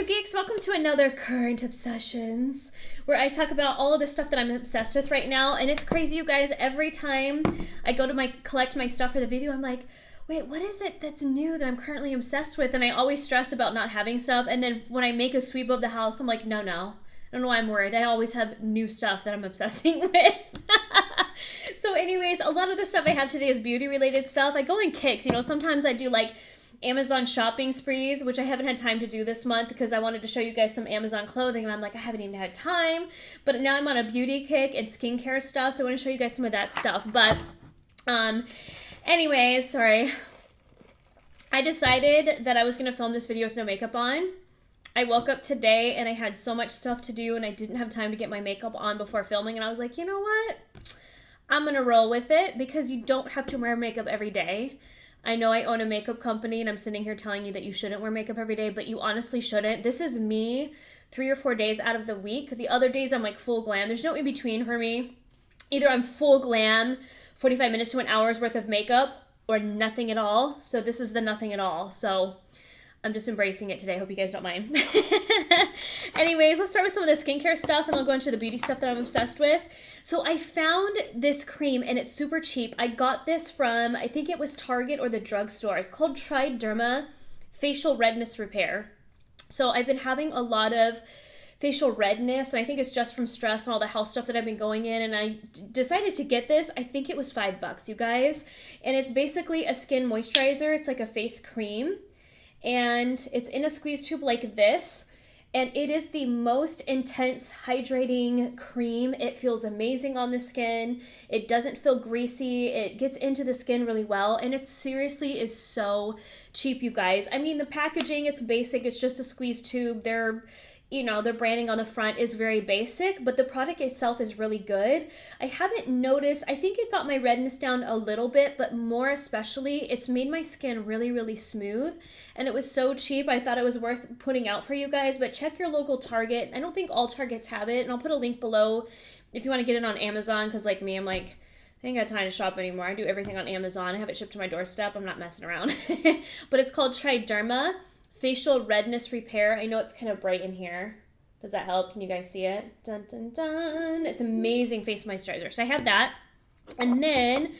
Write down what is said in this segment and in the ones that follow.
you geeks? Welcome to another Current Obsessions, where I talk about all of the stuff that I'm obsessed with right now. And it's crazy, you guys. Every time I go to collect my stuff for the video, I'm like, wait, what is it that's new that I'm currently obsessed with? And I always stress about not having stuff. And then when I make a sweep of the house, I'm like, no. I don't know why I'm worried. I always have new stuff that I'm obsessing with. So anyways, a lot of the stuff I have today is beauty related stuff. I go in kicks, sometimes I do like Amazon shopping sprees, which I haven't had time to do this month because I wanted to show you guys some Amazon clothing, and I'm like, I haven't even had time. But now I'm on a beauty kick and skincare stuff, so I want to show you guys some of that stuff. But anyways, sorry. I decided that I was going to film this video with no makeup on. I woke up today and I had so much stuff to do and I didn't have time to get my makeup on before filming, and I was like, you know what? I'm going to roll with it because you don't have to wear makeup every day. I know I own a makeup company and I'm sitting here telling you that you shouldn't wear makeup every day, but you honestly shouldn't. This is me 3 or 4 days out of the week. The other days I'm like full glam. There's no in between for me. Either I'm full glam, 45 minutes to an hour's worth of makeup, or nothing at all. So this is the nothing at all. So I'm just embracing it today. Hope you guys don't mind. Anyways, let's start with some of the skincare stuff and I'll go into the beauty stuff that I'm obsessed with. So I found this cream and it's super cheap. I got this from, I think it was Target or the drugstore. It's called Triderma Facial Redness Repair. So I've been having a lot of facial redness, and I think it's just from stress and all the health stuff that I've been going in, and I decided to get this. I think it was $5, you guys. And it's basically a skin moisturizer. It's like a face cream. And it's in a squeeze tube like this, and it is the most intense hydrating cream. It feels amazing on the skin. It doesn't feel greasy. It gets into the skin really well, and it seriously is so cheap, you guys. I mean, the packaging, it's basic. It's just a squeeze tube. Their branding on the front is very basic, but the product itself is really good. I haven't noticed, I think it got my redness down a little bit, but more especially, it's made my skin really, really smooth, and it was so cheap, I thought it was worth putting out for you guys. But check your local Target. I don't think all Targets have it, and I'll put a link below if you want to get it on Amazon, because like me, I'm like, I ain't got time to shop anymore. I do everything on Amazon. I have it shipped to my doorstep. I'm not messing around. But it's called Triderma Facial Redness Repair. I know it's kind of bright in here. Does that help? Can you guys see it? Dun, dun, dun. It's amazing face moisturizer. So I have that. And then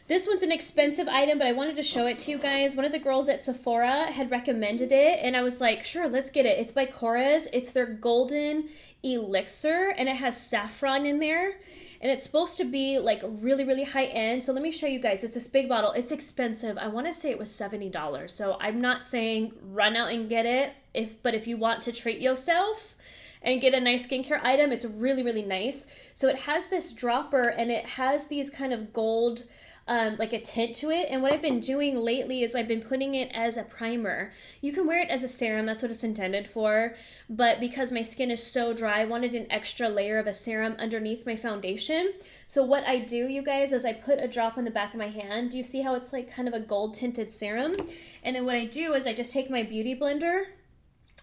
this one's an expensive item, but I wanted to show it to you guys. One of the girls at Sephora had recommended it, and I was like, sure, let's get it. It's by Korres. It's their Golden Elixir, and it has saffron in there. And it's supposed to be like really, really high end. So let me show you guys. It's this big bottle. It's expensive. I want to say it was $70. So I'm not saying run out and get it. But if you want to treat yourself and get a nice skincare item, it's really, really nice. So it has this dropper and it has these kind of gold like a tint to it. And what I've been doing lately is I've been putting it as a primer. You can wear it as a serum, that's what it's intended for, but because my skin is so dry, I wanted an extra layer of a serum underneath my foundation. So what I do, you guys, is I put a drop on the back of my hand. Do you see how it's like kind of a gold tinted serum? And then what I do is I just take my beauty blender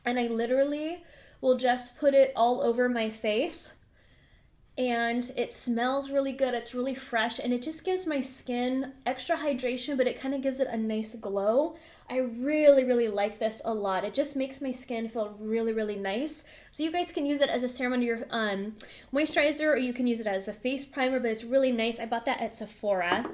and I literally will just put it all over my face. And it smells really good. It's really fresh, and it just gives my skin extra hydration, but it kind of gives it a nice glow. I really, really like this a lot. It just makes my skin feel really, really nice. So you guys can use it as a serum under your moisturizer, or you can use it as a face primer, but it's really nice. I bought that at Sephora.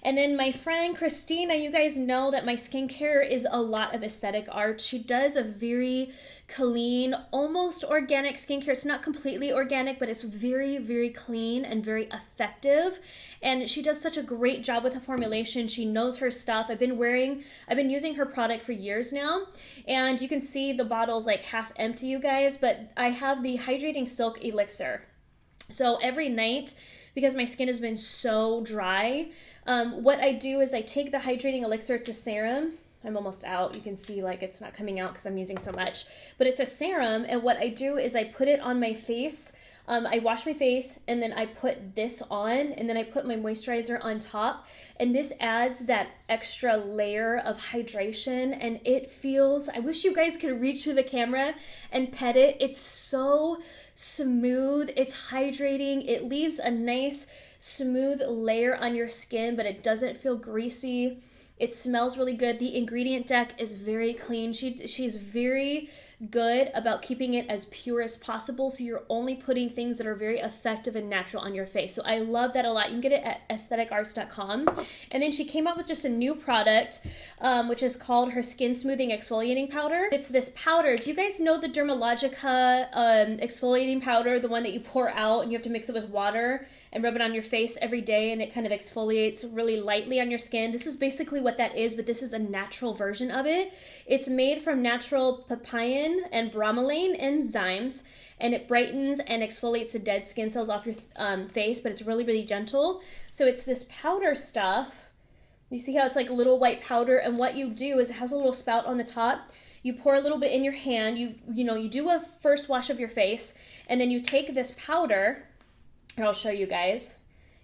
And then my friend Christina, you guys know that my skincare is a lot of aesthetic art. She does a very clean, almost organic skincare. It's not completely organic, but it's very, very clean and very effective. And she does such a great job with the formulation. She knows her stuff. I've been using her product for years now. And you can see the bottle's like half empty, you guys, but I have the Hydrating Silk Elixir. So every night, because my skin has been so dry, what I do is I take the Hydrating Elixir. It's a serum. I'm almost out. You can see like it's not coming out because I'm using so much. But it's a serum, and what I do is I put it on my face. I wash my face, and then I put this on, and then I put my moisturizer on top. And this adds that extra layer of hydration, and it feels, I wish you guys could reach through the camera and pet it. It's so smooth. It's hydrating. It leaves a nice smooth layer on your skin, but it doesn't feel greasy. It smells really good. The ingredient deck is very clean. She's very good about keeping it as pure as possible, so you're only putting things that are very effective and natural on your face. So I love that a lot. You can get it at aestheticarts.com. And then she came out with just a new product, which is called her Skin Smoothing Exfoliating Powder. It's this powder. Do you guys know the Dermalogica exfoliating powder, the one that you pour out and you have to mix it with water and rub it on your face every day, and it kind of exfoliates really lightly on your skin? This is basically what that is, but this is a natural version of it. It's made from natural papain and bromelain enzymes, and it brightens and exfoliates the dead skin cells off your face, but it's really, really gentle. So it's this powder stuff. You see how it's like a little white powder, and what you do is it has a little spout on the top. You pour a little bit in your hand. You do a first wash of your face, and then you take this powder. Here, I'll show you guys.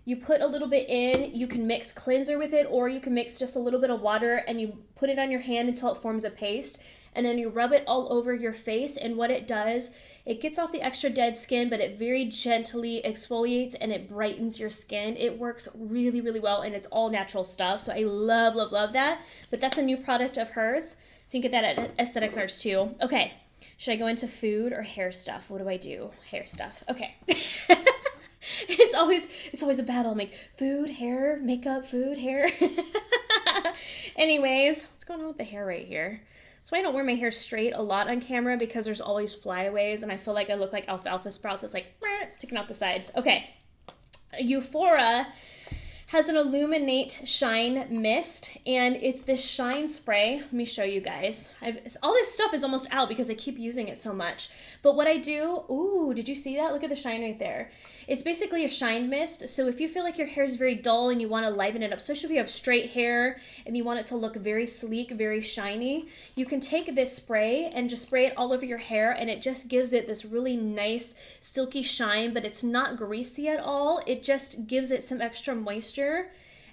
You put a little bit in, you can mix cleanser with it, or you can mix just a little bit of water and you put it on your hand until it forms a paste, and then you rub it all over your face. And what it does, it gets off the extra dead skin, but it very gently exfoliates and it brightens your skin. It works really, really well, and it's all natural stuff. So I love, love, love that. But that's a new product of hers. So you can get that at Aesthetics Arts too. Okay, should I go into food or hair stuff? What do I do? Hair stuff. Okay. It's always a battle. I'm like, food, hair, makeup, food, hair. Anyways, what's going on with the hair right here? That's why I don't wear my hair straight a lot on camera, because there's always flyaways and I feel like I look like alfalfa sprouts. It's like sticking out the sides. Okay. Euphoria has an Illuminate Shine Mist, and it's this shine spray. Let me show you guys. All this stuff is almost out because I keep using it so much. But what I do, ooh, did you see that? Look at the shine right there. It's basically a shine mist. So if you feel like your hair is very dull and you want to liven it up, especially if you have straight hair and you want it to look very sleek, very shiny, you can take this spray and just spray it all over your hair, and it just gives it this really nice silky shine, but it's not greasy at all. It just gives it some extra moisture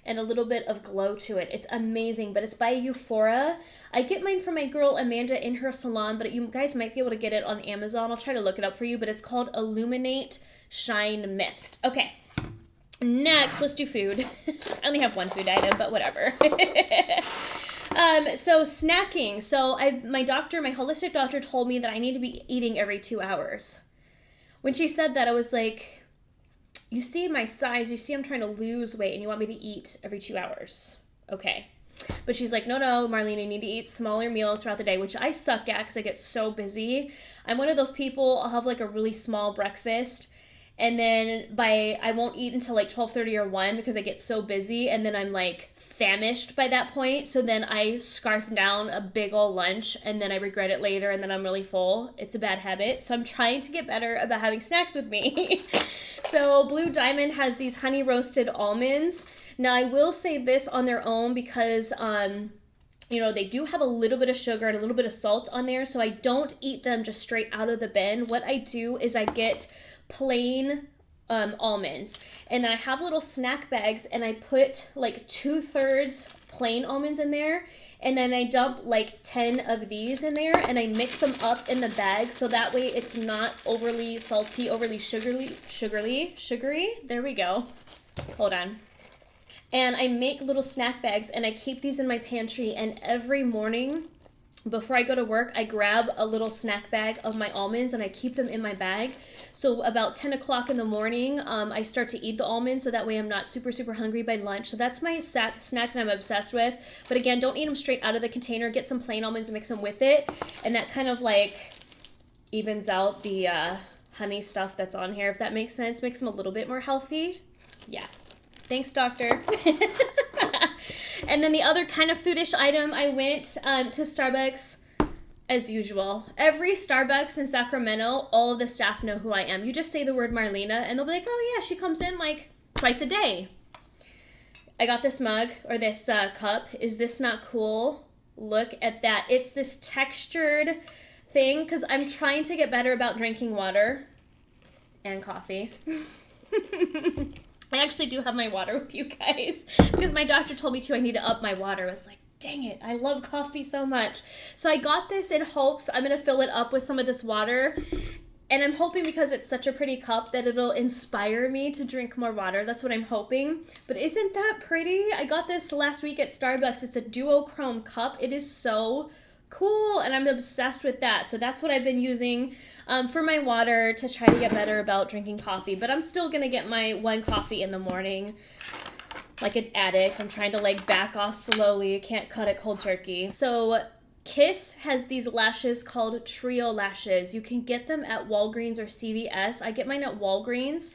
and a little bit of glow to it. It's amazing, but it's by Euphoria. I get mine from my girl Amanda in her salon, but you guys might be able to get it on Amazon. I'll try to look it up for you, but it's called Illuminate Shine Mist. Okay, next, let's do food. I only have one food item, but whatever. So snacking. So my holistic doctor told me that I need to be eating every 2 hours. When she said that, I was like, you see my size, you see I'm trying to lose weight, and you want me to eat every 2 hours. Okay. But she's like, no, Marlena, you need to eat smaller meals throughout the day, which I suck at because I get so busy. I'm one of those people, I'll have like a really small breakfast, and then I won't eat until like 12:30 or 1 because I get so busy, and then I'm like famished by that point. So then I scarf down a big old lunch, and then I regret it later, and then I'm really full. It's a bad habit. So I'm trying to get better about having snacks with me. So Blue Diamond has these honey roasted almonds. Now I will say this on their own because they do have a little bit of sugar and a little bit of salt on there, so I don't eat them just straight out of the bin. What I do is I get plain almonds, and I have little snack bags, and I put like 2/3 plain almonds in there, and then I dump like 10 of these in there, and I mix them up in the bag so that way it's not overly salty, overly sugary. There we go. Hold on. And I make little snack bags, and I keep these in my pantry, and every morning before I go to work, I grab a little snack bag of my almonds and I keep them in my bag. So about 10 o'clock in the morning, I start to eat the almonds, so that way I'm not super, super hungry by lunch. So that's my snack that I'm obsessed with. But again, don't eat them straight out of the container. Get some plain almonds and mix them with it. And that kind of like evens out the honey stuff that's on here, if that makes sense. Makes them a little bit more healthy. Yeah. Thanks, doctor. And then the other kind of foodish item, I went to Starbucks as usual. Every Starbucks in Sacramento, all of the staff know who I am. You just say the word Marlena, and they'll be like, oh yeah, she comes in like twice a day. I got this mug, or this cup. Is this not cool? Look at that. It's this textured thing, because I'm trying to get better about drinking water and coffee. I actually do have my water with you guys because my doctor told me I need to up my water. I was like, dang it, I love coffee so much. So I got this in hopes I'm going to fill it up with some of this water. And I'm hoping because it's such a pretty cup that it'll inspire me to drink more water. That's what I'm hoping. But isn't that pretty? I got this last week at Starbucks. It's a duochrome cup. It is so cool, and I'm obsessed with that. So that's what I've been using for my water to try to get better about drinking coffee. But I'm still going to get my 1 coffee in the morning like an addict. I'm trying to like back off slowly. Can't cut it cold turkey. So Kiss has these lashes called Trio Lashes. You can get them at Walgreens or CVS. I get mine at Walgreens.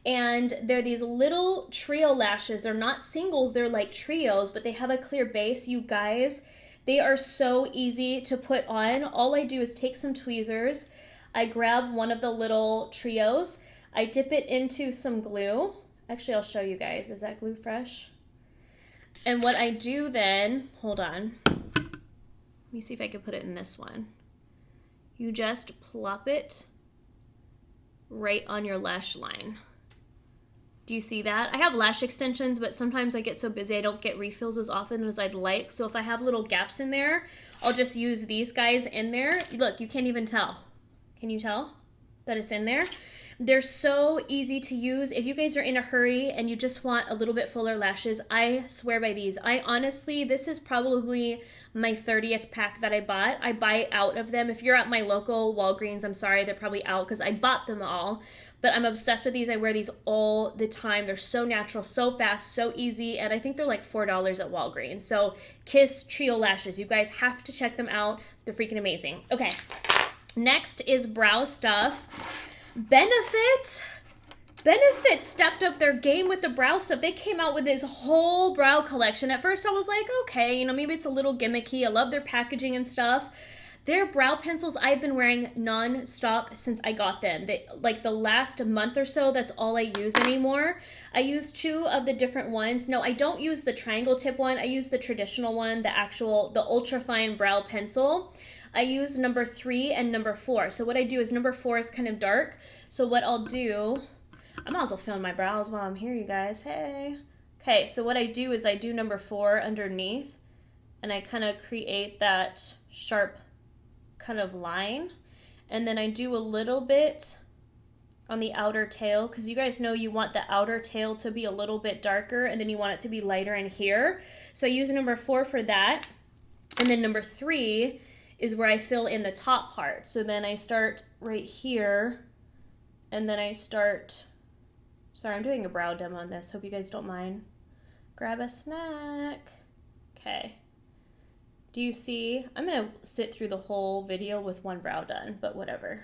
And they're these little trio lashes. They're not singles, they're like trios, but they have a clear base. You guys, they are so easy to put on. All I do is take some tweezers. I grab one of the little trios. I dip it into some glue. Actually, I'll show you guys. Is that glue fresh? And what I do then, hold on. Let me see if I can put it in this one. You just plop it right on your lash line. Do you see that? I have lash extensions, but sometimes I get so busy I don't get refills as often as I'd like. So if I have little gaps in there, I'll just use these guys in there. Look, you can't even tell. Can you tell that it's in there? They're so easy to use. If you guys are in a hurry and you just want a little bit fuller lashes, I swear by these. I honestly, this is probably my 30th pack that I bought. I buy out of them. If you're at my local Walgreens, I'm sorry, they're probably out because I bought them all. But I'm obsessed with these. I wear these all the time. They're so natural, so fast, so easy. And I think they're like $4 at Walgreens. So Kiss Trio Lashes. You guys have to check them out. They're freaking amazing. Okay. Next is brow stuff. Benefit stepped up their game with the brow stuff. They came out with this whole brow collection. At first I was like, okay, you know, maybe it's a little gimmicky. I love their packaging and stuff. Their brow pencils I've been wearing non-stop since I got them. Like the last month or so, that's all I use anymore. I use 2 of the different ones. No, I don't use the triangle tip one. I use the traditional one, the ultra fine brow pencil. I use number 3 and number 4. So what I do is number 4 is kind of dark. So what I'll do, I might as well film my brows while I'm here, you guys. Hey. Okay, so what I do is I do number 4 underneath, and I kind of create that sharp kind of line. And then I do a little bit on the outer tail, because you guys know you want the outer tail to be a little bit darker, and then you want it to be lighter in here. So I use number 4 for that. And then number 3 is where I fill in the top part. So then I start right here, and then I start, sorry, I'm doing a brow demo on this, hope you guys don't mind. Grab a snack. Okay. Do you see? I'm gonna sit through the whole video with one brow done, but whatever.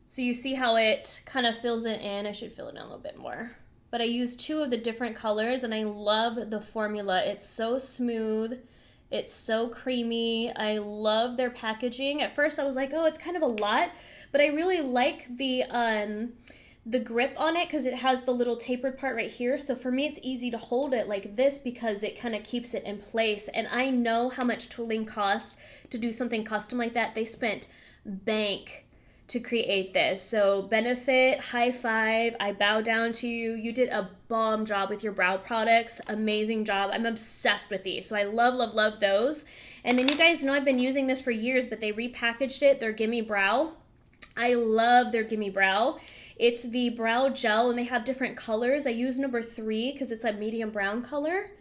So you see how it kind of fills it in? I should fill it in a little bit more. But I use 2 of the different colors, and I love the formula. It's so smooth. It's so creamy. I love their packaging. At first I was like, oh, it's kind of a lot, but I really like the grip on it because it has the little tapered part right here. So for me, it's easy to hold it like this because it kind of keeps it in place. And I know how much tooling costs to do something custom like that. They spent bank to create this. So Benefit, high five. I bow down to you. You did a bomb job with your brow products. Amazing job. I'm obsessed with these. So I love, love, love those. And then you guys know I've been using this for years, but they repackaged it. Their Gimme Brow. I love their Gimme Brow. It's the brow gel, and they have different colors. I use number 3 because it's a medium brown color.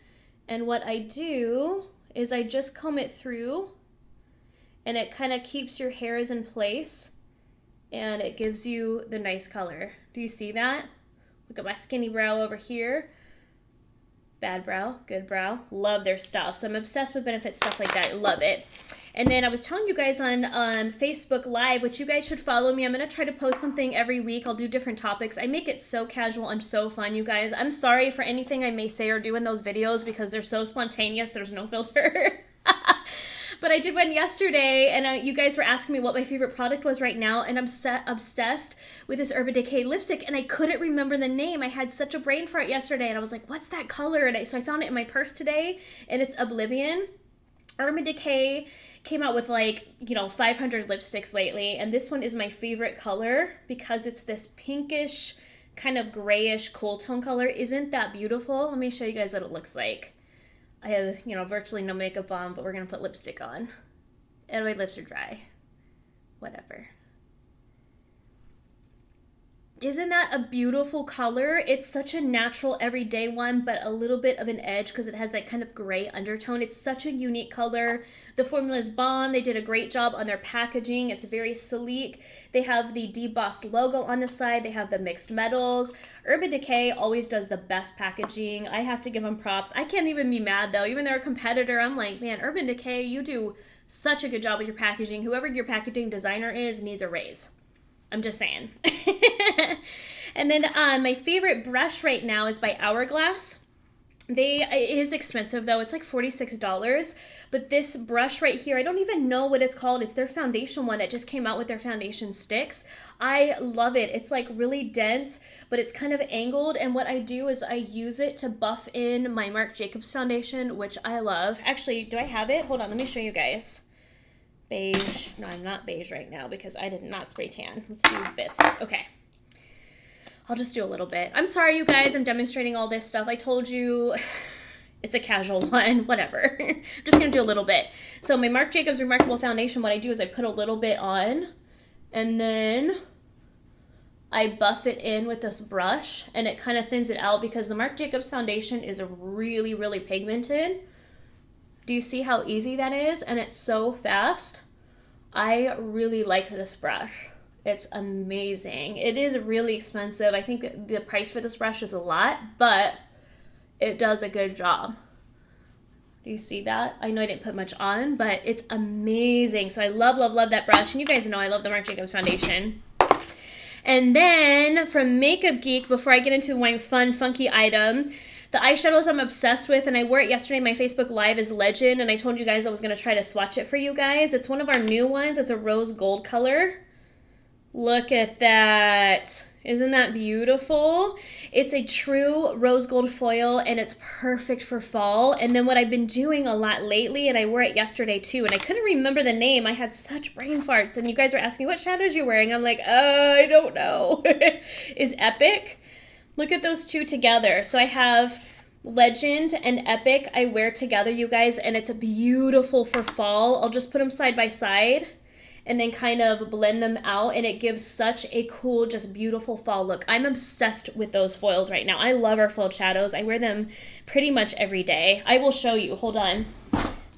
And what I do is I just comb it through, and it kind of keeps your hairs in place. And it gives you the nice color. Do you see that? Look at my skinny brow over here. Bad brow, good brow. Love their stuff. So I'm obsessed with Benefit stuff like that. Love it. And then I was telling you guys on Facebook Live, which you guys should follow me. I'm going to try to post something every week. I'll do different topics. I make it so casual and so fun, you guys. I'm sorry for anything I may say or do in those videos because they're so spontaneous. There's no filter. But I did one yesterday, and you guys were asking me what my favorite product was right now, and I'm obsessed with this Urban Decay lipstick, and I couldn't remember the name. I had such a brain fart yesterday, and I was like, what's that color? And so I found it in my purse today, and it's Oblivion. Urban Decay came out with 500 lipsticks lately, and this one is my favorite color because it's this pinkish, kind of grayish cool tone color. Isn't that beautiful? Let me show you guys what it looks like. I have, virtually no makeup on, but we're going to put lipstick on. And my lips are dry. Whatever. Isn't that a beautiful color? It's such a natural everyday one, but a little bit of an edge because it has that kind of gray undertone. It's such a unique color. The formula is bomb. They did a great job on their packaging. It's very sleek. They have the debossed logo on the side. They have the mixed metals. Urban Decay always does the best packaging. I have to give them props. I can't even be mad though. Even though they're a competitor, I'm like, man, Urban Decay, you do such a good job with your packaging. Whoever your packaging designer is needs a raise. I'm just saying. And then my favorite brush right now is by Hourglass. It is expensive though. It's like $46. But this brush right here, I don't even know what it's called. It's their foundation one that just came out with their foundation sticks. I love it. It's like really dense, but it's kind of angled. And what I do is I use it to buff in my Marc Jacobs foundation, which I love. Actually, do I have it? Hold on, let me show you guys. Beige. No, I'm not beige right now because I did not spray tan. Let's do this. Okay. I'll just do a little bit. I'm sorry, you guys. I'm demonstrating all this stuff. I told you it's a casual one. Whatever. I'm just going to do a little bit. So my Marc Jacobs Remarkable Foundation, what I do is I put a little bit on and then I buff it in with this brush and it kind of thins it out because the Marc Jacobs foundation is really, really pigmented. Do you see how easy that is? And it's so fast. I really like this brush. It's amazing. It is really expensive. I think the price for this brush is a lot, but it does a good job. Do you see that? I know I didn't put much on, but it's amazing. So I love, love, love that brush. And you guys know I love the Marc Jacobs foundation. And then from Makeup Geek, before I get into my fun, funky item, the eyeshadows I'm obsessed with, and I wore it yesterday. My Facebook Live is Legend, and I told you guys I was going to try to swatch it for you guys. It's one of our new ones. It's a rose gold color. Look at that. Isn't that beautiful? It's a true rose gold foil, and it's perfect for fall. And then what I've been doing a lot lately, and I wore it yesterday too, and I couldn't remember the name. I had such brain farts, and you guys were asking what shadows you're wearing. I'm like, I don't know. Is Epic. Look at those two together. So I have Legend and Epic I wear together, you guys, and it's beautiful for fall. I'll just put them side by side and then kind of blend them out, and it gives such a cool, just beautiful fall look. I'm obsessed with those foils right now. I love our foiled shadows. I wear them pretty much every day. I will show you. Hold on.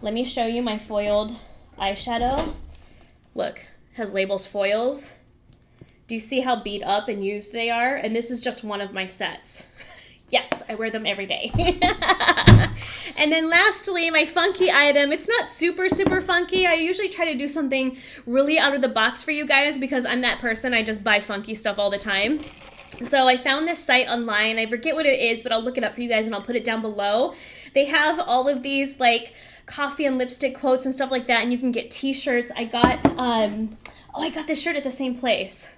Let me show you my foiled eyeshadow. Look, has labels foils. Do you see how beat up and used they are? And this is just one of my sets. Yes, I wear them every day. And then lastly, my funky item. It's not super, super funky. I usually try to do something really out of the box for you guys because I'm that person. I just buy funky stuff all the time. So I found this site online. I forget what it is, but I'll look it up for you guys and I'll put it down below. They have all of these like coffee and lipstick quotes and stuff like that, and you can get t-shirts. I got this shirt at the same place.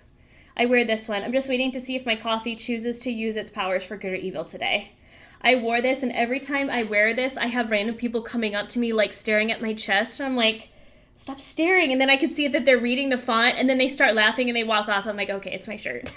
I wear this one. I'm just waiting to see if my coffee chooses to use its powers for good or evil today. I wore this, and every time I wear this, I have random people coming up to me, like, staring at my chest, and I'm like, stop staring. And then I can see that they're reading the font, and then they start laughing, and they walk off. I'm like, okay, it's my shirt.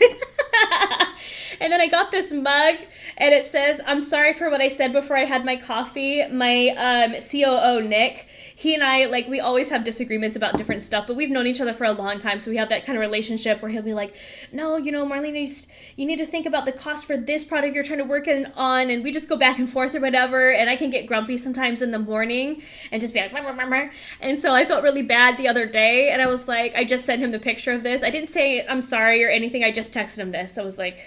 And then I got this mug, and it says, I'm sorry for what I said before I had my coffee. My COO, Nick, he and I, like, we always have disagreements about different stuff, but we've known each other for a long time, so we have that kind of relationship where he'll be like, no, you know, Marlena, you need to think about the cost for this product you're trying to work on, and we just go back and forth or whatever, and I can get grumpy sometimes in the morning and just be like, meh. And so I felt really bad the other day, and I was like, I just sent him the picture of this. I didn't say I'm sorry or anything, I just texted him this. I was like,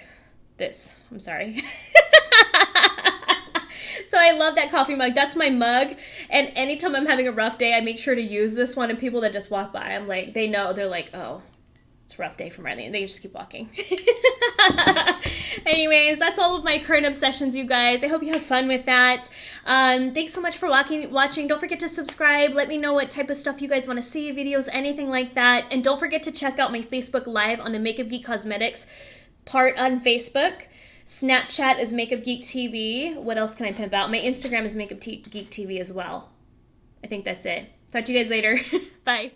I'm sorry. So I love that coffee mug. That's my mug. And anytime I'm having a rough day, I make sure to use this one. And people that just walk by, I'm like, they know. They're like, oh, it's a rough day for Marlena. And they just keep walking. Anyways, that's all of my current obsessions, you guys. I hope you have fun with that. Thanks so much for watching. Don't forget to subscribe. Let me know what type of stuff you guys want to see, videos, anything like that. And don't forget to check out my Facebook Live on the Makeup Geek Cosmetics part on Facebook. Snapchat is Makeup Geek TV. What else can I pimp out? My Instagram is Makeup Geek TV as well. I think that's it. Talk to you guys later. Bye.